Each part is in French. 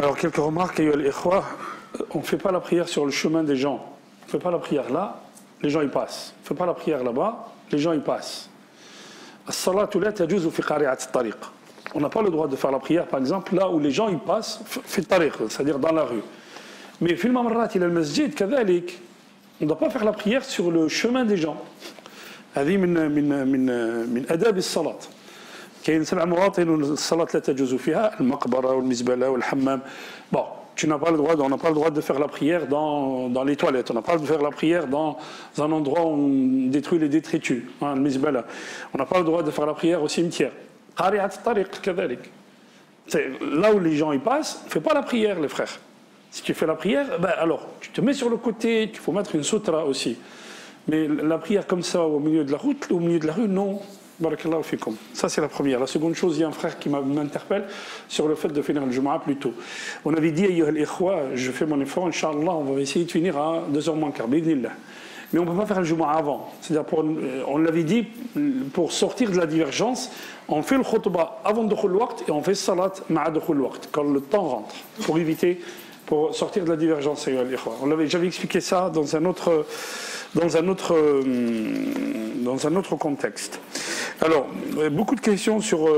Alors, quelques remarques, on ne fait pas la prière sur le chemin des gens. On ne fait pas la prière là, les gens y passent. On ne fait pas la prière là-bas, les gens y passent. On n'a pas le droit de faire la prière, par exemple, là où les gens y passent, c'est-à-dire dans la rue. Mais في الممرات إلى المسجد كذلك, on ne doit pas faire la prière sur le chemin des gens. هذه من آداب الصلاة. كاين 7 مواطن الصلاة لا تجوز فيها المقبرة والمزبلة والحمام. Bon, on n'a pas le droit de faire la prière dans les toilettes. On n'a pas le droit de faire la prière dans un endroit où on détruit les détritus, hein, le mizbala. On n'a pas le droit de faire la prière au cimetière. قارعة الطريق كذلك. Là où les gens y passent, ne fais pas la prière, les frères. Si tu fais la prière, ben alors tu te mets sur le côté, il faut mettre une sutra aussi. Mais la prière comme ça au milieu de la route, au milieu de la rue, non. Barakallahu fikum. Ça c'est la première. La seconde chose, il y a un frère qui m'interpelle sur le fait de finir le Jumu'ah plus tôt. On avait dit, ayyuha al-ikhwa, je fais mon effort, Inch'Allah, on va essayer de finir à 2h moins quart, bidnillah. Mais on ne peut pas faire le Jumu'ah avant. C'est-à-dire, on l'avait dit, pour sortir de la divergence, on fait le khutbah avant de khul waqt et on fait salat ma'a dukhul waqt, quand le temps rentre, pour éviter, pour sortir de la divergence. J'avais expliqué ça dans un autre contexte. Alors, beaucoup de questions sur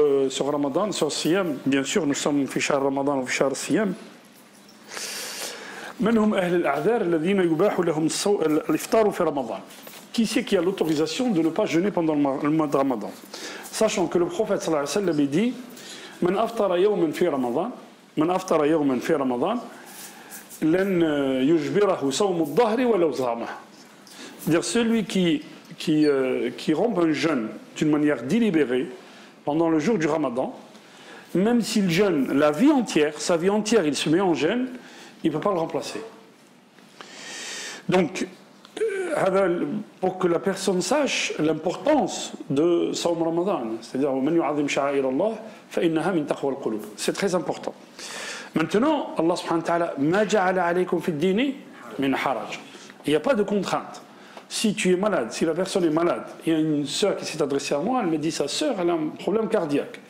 Ramadan, sur Siyam. Bien sûr, nous sommes fi shahr Ramadan ou fi shahr Siyam. من هم أهل الأعذار الذين يباح لهم الإفطار في رمضان. Qui c'est qui a l'autorisation de ne pas jeûner pendant le mois de Ramadan? Sachant que le prophète sallallahu alayhi wa sallam dit من أفطر يوما في رمضان من أفطر يوما في رمضان لن يجبره صوم الظهر ولو صامه. C'est-à-dire celui qui rompt un jeûne d'une manière délibérée pendant le jour du Ramadan, même s'il jeûne la vie entière, sa vie entière, il se met en jeûne, il ne peut pas le remplacer. Donc, pour que la personne sache l'importance de Sawm Ramadan, c'est-à-dire c'est très important. Maintenant, Allah subhanahu wa ta'ala, ma ja'ala alaykum fi ad-dini min haraj. Il n'y a pas de contrainte. Si tu es malade, si la personne est malade, il y a une sœur qui s'est adressée à moi, elle me dit sa sœur, elle a un problème cardiaque.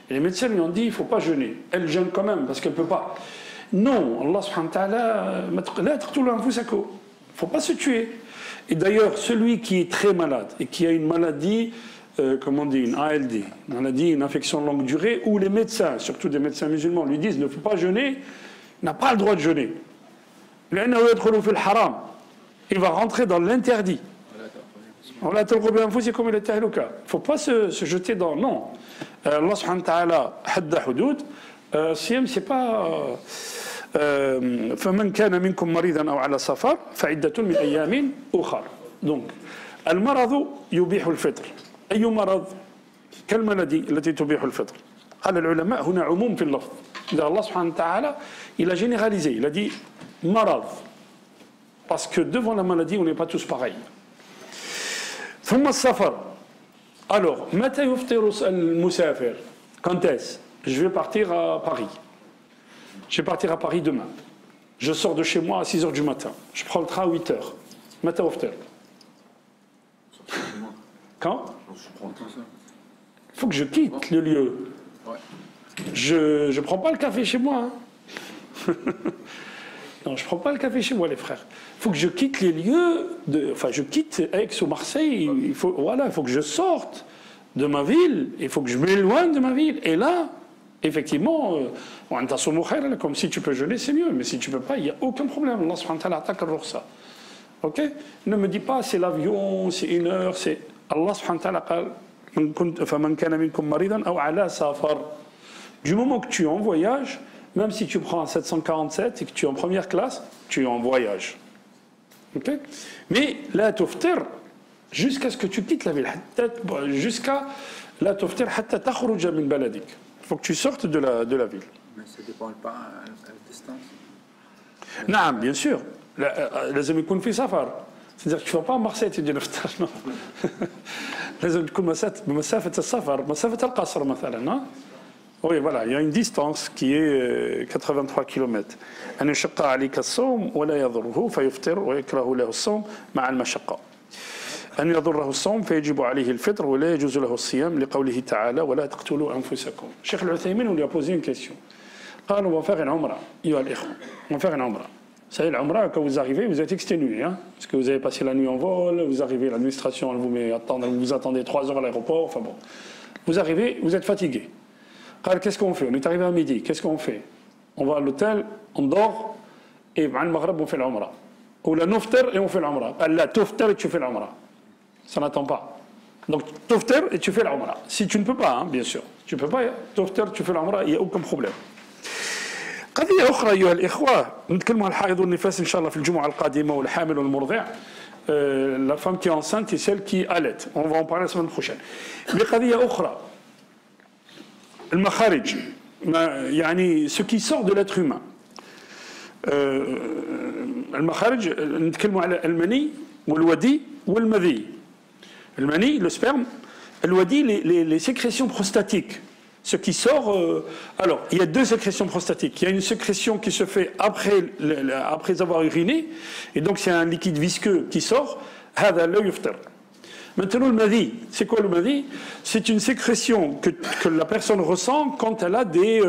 Et les médecins lui ont dit, il ne faut pas jeûner. Elle jeûne quand même, parce qu'elle ne peut pas. Non, Allah subhanahu wa ta'ala, il ne faut pas se tuer. Et d'ailleurs, celui qui est très malade et qui a une maladie, comment on dit, une ALD, une infection longue durée, où les médecins, surtout des médecins musulmans, lui disent, ne faut pas jeûner, n'a pas le droit de jeûner. Il va rentrer dans l'interdit. Il ne faut pas se jeter dans... Non. Allah subhanahu wa ta'ala hadda hudud. Siyam, c'est pas... فمن كان منكم مريضا أو على سفر فعدة من أيام أخر. Donc, المرض يبيح الفطر. أي مرض كالملدي التي تبيح الفطر. قال العلماء هنا عموم في اللفظ. Allah subhanahu wa ta'ala, il a généralisé. Il a dit مرض. Parce que devant la maladie, on n'est pas tous pareils. ثم السفر. Alors, متى يفطر المسافر? Quand est-ce? Je vais partir à Paris. Je vais partir à Paris demain. Je sors de chez moi à 6h du matin. Je prends le train à 8h. متى يفطر? Quand? Il faut que je quitte le lieu. Je ne prends pas le café chez moi. Hein. Non, je ne prends pas le café chez moi, les frères. Il faut que je quitte les lieux. Enfin, je quitte Aix ou Marseille. Il faut que je sorte de ma ville. Il faut que je m'éloigne de ma ville. Et là, effectivement, comme si tu peux jeûner, c'est mieux. Mais si tu ne peux pas, il n'y a aucun problème. Allah subhanahu wa ta'ala attaque le ça. Ok? Ne me dis pas, c'est l'avion, c'est 1 heure, c'est... Allah subhanahu wa ta'ala du moment que tu es en voyage, même si tu prends un 747 et que tu es en première classe, tu es en voyage. Ok? Mais la tuftir, jusqu'à ce que tu quittes la ville, jusqu'à la tuftir hatta takhruja min baladik. Il faut que tu sortes de la ville. Mais ça ne dépend pas à la distance. Non, bien sûr. لازم يكون في سفر. C'est-à-dire que tu ne vas pas à Marseille tu dis نفطر. Non. لازم تكون مسافة السفر مسافة القصر مثلا. Oui, voilà, il y a une distance qui est 83 km. أن يشق عليك الصوم ولا يضره فيفطر ويكره له الصوم مع المشقة. أن يضره الصوم فيجب عليه الفطر ولا يجوز له الصيام لقوله تعالى ولا تقتلوا أنفسكم. Cheikh Al-Uthaymin, on lui a posé une question. قال on va faire une umrah. On va faire une umrah. Vous savez, l'umrah, quand vous arrivez, vous êtes exténué, hein, parce que vous avez passé la nuit en vol, vous arrivez, l'administration, elle vous met attendre, vous attendez 3 heures à l'aéroport, enfin bon. Vous arrivez, vous êtes fatigué. Qu'est-ce qu'on fait? On est arrivé à midi, qu'est-ce qu'on fait? On va à l'hôtel, on dort, et à Maghreb, on fait l'umrah. Ou la nufter, et on fait l'umrah. La tufter, et tu fais l'umrah. Ça n'attend pas. Donc, tufter, et tu fais l'umrah. Si tu ne peux pas, hein, bien sûr. Tu ne peux pas, tufter, tu fais l'umrah, il n'y a aucun problème. قضية أخرى أيها الإخوة نتكلموا على الحائض والنفاس إن شاء الله في الجمعة القادمة والحامل والمرضع la femme qui est enceinte et celle qui allaite. On va en parler la semaine prochaine. Mais قضية أخرى المخارج يعني ce qui sort de l'être humain. المخارج نتكلموا على المني والودي والمذي. المني le sperme, الودي les sécrétions prostatiques. Ce qui sort, alors il y a 2 sécrétions prostatiques. Il y a une sécrétion qui se fait après avoir uriné, et donc c'est un liquide visqueux qui sort. Maintenant le madhi, c'est quoi le madhi? C'est une sécrétion que la personne ressent quand elle a des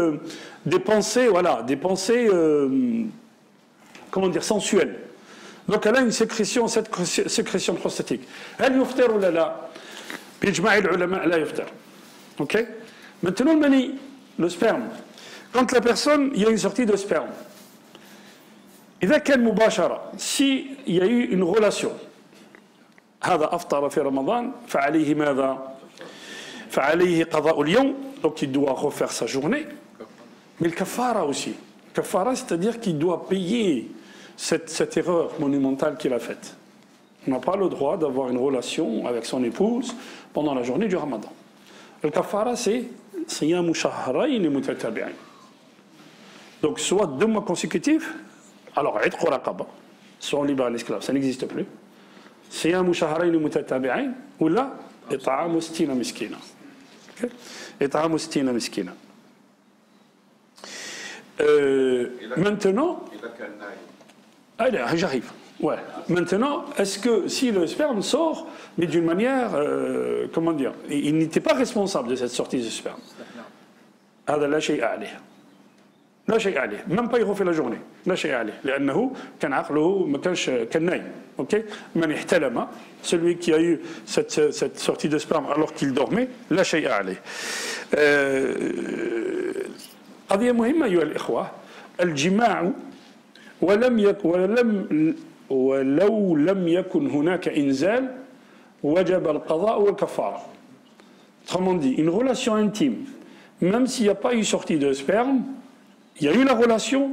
pensées, voilà, des pensées, comment dire, sensuelles. Donc elle a une sécrétion, cette sécrétion prostatique. Elle yuftar ou la? بيجمع العلماء لا يفطر. OK? Maintenant, le mani, le sperme. Quand la personne, il y a une sortie de sperme. إذا كان مباشرة, si il y a eu une relation, هذا أفطر في رمضان فعليه ماذا؟ فعليه قضاء اليوم, donc il doit refaire sa journée. Mais le kafara aussi. Kafara, c'est-à-dire qu'il doit payer cette erreur monumentale qu'il a faite. On n'a pas le droit d'avoir une relation avec son épouse pendant la journée du Ramadan. Le kafara, c'est صيام شهرين متتابعين. Donc soit 2 mois consécutifs, alors عتق رقبة, soit on libère l'esclave, ça n'existe plus. صيام شهرين متتابعين ولا إطعام 60 مسكينا. إطعام 60 مسكينا. Maintenant, allez, j'arrive. Ouais. Maintenant, est-ce que si le sperme sort, mais d'une manière, comment dire, il n'était pas responsable de cette sortie de sperme. هذا لا شيء عليه. لا شيء عليه. Même pas il refait la journée. لا شيء عليه. لأنه كان عقله ما كانش كان نايم. OK? من احتلم, celui qui a eu cette sortie de sperme alors qu'il dormait, لا شيء عليه. قضية مهمة أيها الإخوة. الجماع ولو لم يكن هناك إنزال وجب القضاء والكفارة. Autrement dit, une relation intime, même s'il n'y a pas eu sortie de sperme, il y a eu la relation,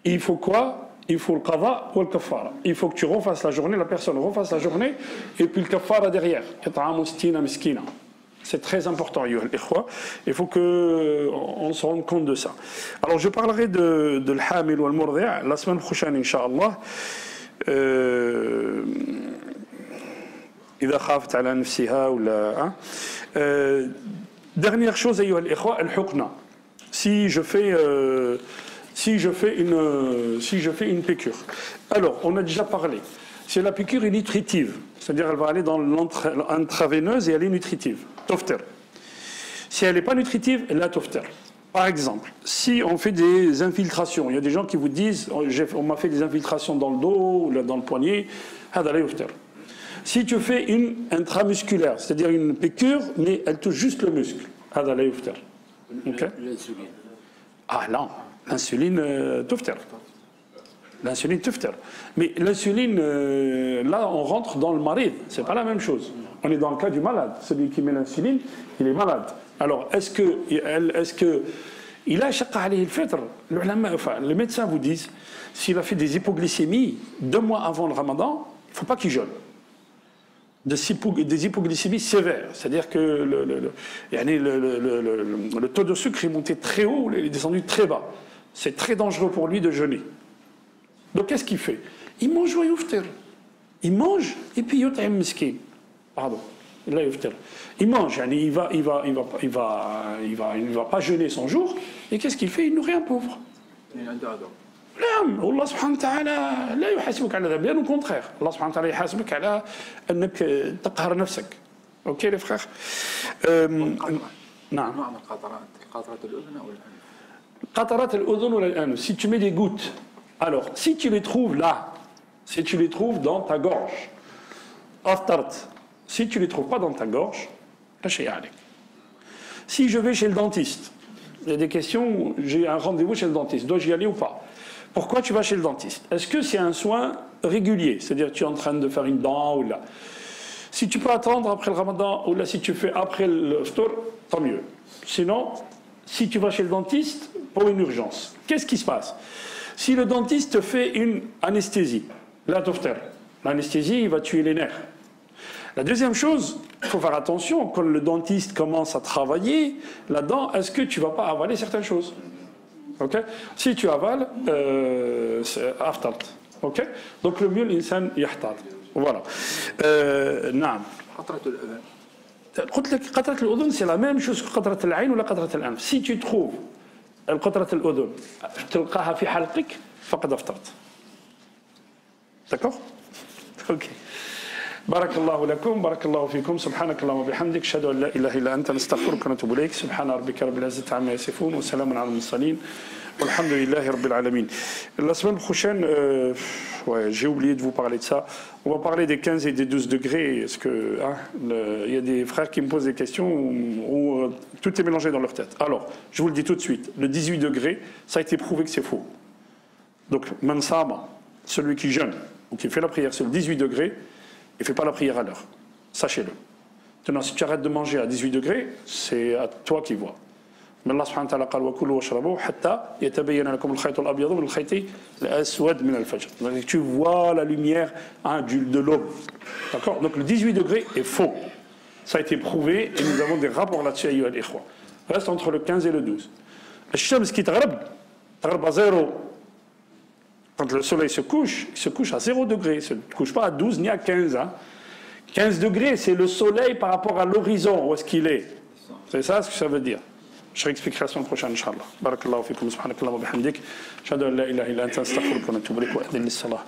il faut quoi? Il faut le qada ou le kafara. Il faut que tu refasses la journée, la personne refasse la journée, et puis le kafara derrière. C'est très important, il faut qu'on se rende compte de ça. Alors je parlerai de l'hamil ou al-murdi' la semaine prochaine, Inch'Allah. إذا خافت على نفسها ولا dernière chose أيها الإخوة الحقنة. Si je fais une piqûre. Alors, on a déjà parlé. Si la piqûre est nutritive, c'est-à-dire elle va aller dans l'intraveineuse et elle est nutritive. Tofter. Si elle n'est pas nutritive, elle la tofter. Par exemple, si on fait des infiltrations, il y a des gens qui vous disent on m'a fait des infiltrations dans le dos ou dans le poignet, hada la yufter. Si tu fais une intramusculaire, c'est-à-dire une piqûre, mais elle touche juste le muscle, hada la yufter. Okay? Ah non, l'insuline tufter. L'insuline tufter. Mais l'insuline, là, on rentre dans le marid. C'est pas la même chose. On est dans le cas du malade. Celui qui met l'insuline, il est malade. Alors, est-ce que il a shaqqa alayhi al-fitr? Les médecins vous disent, s'il a fait des hypoglycémies 2 mois avant le Ramadan, il ne faut pas qu'il jeûne. Des hypoglycémies sévères, c'est-à-dire que le taux de sucre est monté très haut, il est descendu très bas. C'est très dangereux pour lui de jeûner. Donc qu'est-ce qu'il fait? Il mange wa yuftir. Il mange et puis yut'im miskin. Pardon. La yuftir. Il mange, il va pas jeûner son jour. Et qu'est-ce qu'il fait? Il nourrit un pauvre. نعم والله سبحانه وتعالى لا يحاسبك على ذلك بل au contraire الله سبحانه وتعالى يحاسبك على أنك تقهر نفسك. اوكي لي فخير. نعم. نوع من القطرات، قطرة الأذن أو الأنف. قطرات الأذن ولا الأنف. Si tu mets des gouttes, alors si tu les trouves là, si tu les trouves dans ta gorge, أفطرت. Si tu les trouves pas dans ta gorge, لا شيء عليك. Si je vais chez le dentiste, il y a des questions, j'ai un rendez-vous chez le dentiste, dois-je y aller ou pas? Pourquoi tu vas chez le dentiste? Est-ce que c'est un soin régulier? C'est-à-dire que tu es en train de faire une dent ou là. Si tu peux attendre après le ramadan ou là si tu fais après le ftour, tant mieux. Sinon, si tu vas chez le dentiste pour une urgence, qu'est-ce qui se passe? Si le dentiste te fait une anesthésie, là tofter, l'anesthésie il va tuer les nerfs. La deuxième chose, il faut faire attention, quand le dentiste commence à travailler là-dedans, est-ce que tu ne vas pas avaler certaines choses? Okay? Si tu avales, c'est aftart. Okay? Donc le mieux, l'insan yahtar. Voilà. Naam. قطرة الأذن c'est la même chose que قطرة العين ولا قطرة الأنف. Si tu trouves قطرة الأذن تلقاها في حلقك فقد أفطرت. D'accord? Ok. بارك الله لكم بارك الله فيكم سبحانك اللهم وبحمدك اشهد ان لا اله الا انت نستغفرك ونتوب اليك سبحان ربك رب العزه عما يصفون وسلام على المرسلين والحمد لله رب العالمين. La semaine prochaine, j'ai oublié de vous parler de ça. On va parler des 15 et des 12 degrés. Est-ce que il y a des frères qui me posent des questions où tout est mélangé dans leur tête. Alors, je vous le dis tout de suite, le 18 degrés, ça a été prouvé que c'est faux. Donc, mansama, celui qui jeûne ou qui fait la prière sur le 18 degrés, il ne fait pas la prière à l'heure. Sachez-le. Maintenant, si tu arrêtes de manger à 18 degrés, c'est à toi qui vois. Mais Allah subhanahu wa ta'ala قال وكلوا واشربوا حتى يتبين لكم الخيط الأبيض من الخيط الأسود من الفجر. Donc tu vois la lumière de l'aube. D'accord? Donc le 18 degrés est faux. Ça a été prouvé et nous avons des rapports là-dessus ayyuha al-ikhwa. Reste entre le 15 et le 12. الشمس qui تغرب à 0. Quand le soleil se couche, il se couche à 0 degré. Il ne se couche pas à 12 ni à 15. 15 degrés, c'est le soleil par rapport à l'horizon, où est-ce qu'il est. C'est ça ce que ça veut dire. Je réexpliquerai la semaine prochaine, Inch'Allah. Barakallahu fikum, subhanakallahu wa bihamdik. Ashhadu an la ilaha illa anta astaghfiruka wa atubu ilayk wa adin lis-salah.